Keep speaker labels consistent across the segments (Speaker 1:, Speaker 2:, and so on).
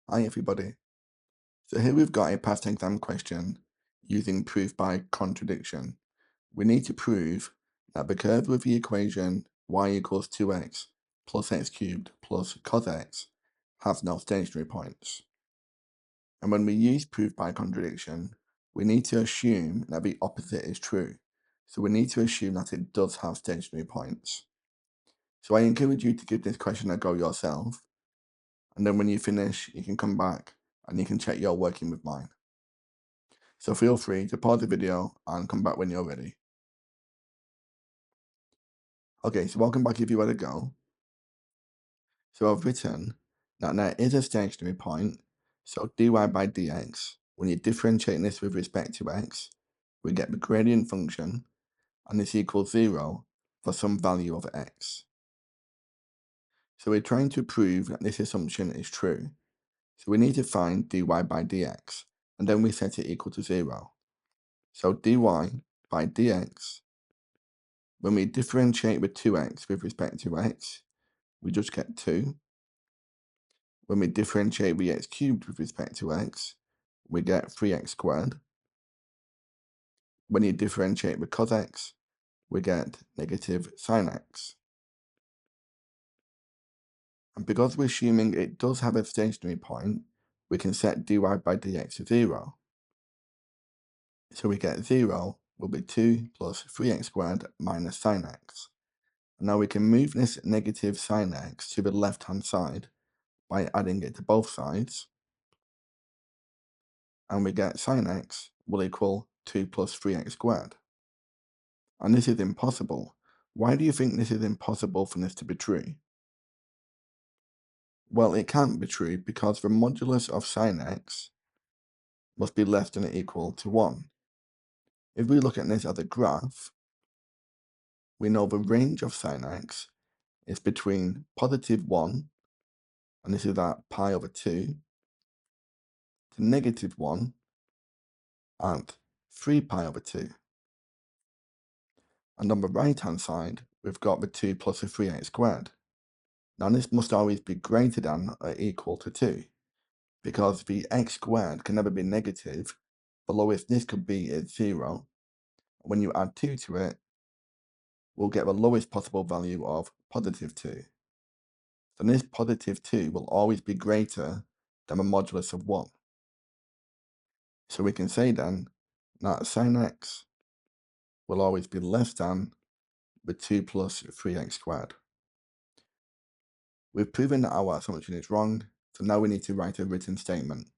Speaker 1: Hi everybody. So here we've got a past exam question using proof by contradiction. We need to prove that the curve with the equation y equals 2x plus x cubed plus cos x has no stationary points. And when we use proof by contradiction, we need to assume that the opposite is true. So we need to assume that it does have stationary points. So I encourage you to give this question a go yourself. And then when you finish, you can come back and you can check you're working with mine. So feel free to pause the video and come back when you're ready. Okay, so welcome back if you were to go. So I've written that there is a stationary point, so dy by dx, when you differentiate this with respect to x, we get the gradient function, and this equals 0 for some value of x. So we're trying to prove that this assumption is true. So we need to find dy by dx, and then we set it equal to 0. So dy by dx, when we differentiate with 2x with respect to x, we just get 2. When we differentiate the x cubed with respect to x, we get 3x squared. When you differentiate with cos x, we get negative sin x. And because we're assuming it does have a stationary point, we can set dy by dx to 0. So we get 0 will be 2 plus 3x squared minus sin x. And now we can move this negative sin x to the left-hand side by adding it to both sides. And we get sin x will equal 2 plus 3x squared. And this is impossible. Why do you think this is impossible for this to be true? Well, it can't be true because the modulus of sin x must be less than or equal to 1. If we look at this as a graph, we know the range of sin x is between positive 1, and this is at pi over 2, to negative 1 at 3 pi over 2. And on the right-hand side, we've got the 2 plus the 3x squared. Now this must always be greater than or equal to 2, because the x squared can never be negative. The lowest this could be is 0. When you add 2 to it, we'll get the lowest possible value of positive 2. So this positive 2 will always be greater than the modulus of 1. So we can say then that sin x will always be less than the 2 plus 3x squared. We've proven that our assumption is wrong, so now we need to write a written statement.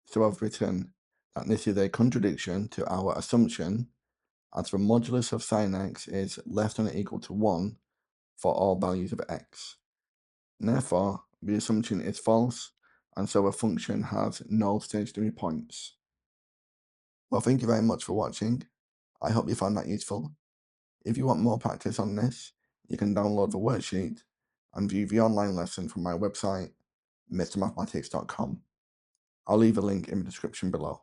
Speaker 1: So I've written that this is a contradiction to our assumption, as the modulus of sin x is less than or equal to 1 for all values of x. And therefore, the assumption is false, and so a function has no stationary points. Well, thank you very much for watching. I hope you found that useful. If you want more practice on this, you can download the worksheet and view the online lesson from my website, mrmathematics.com. I'll leave a link in the description below.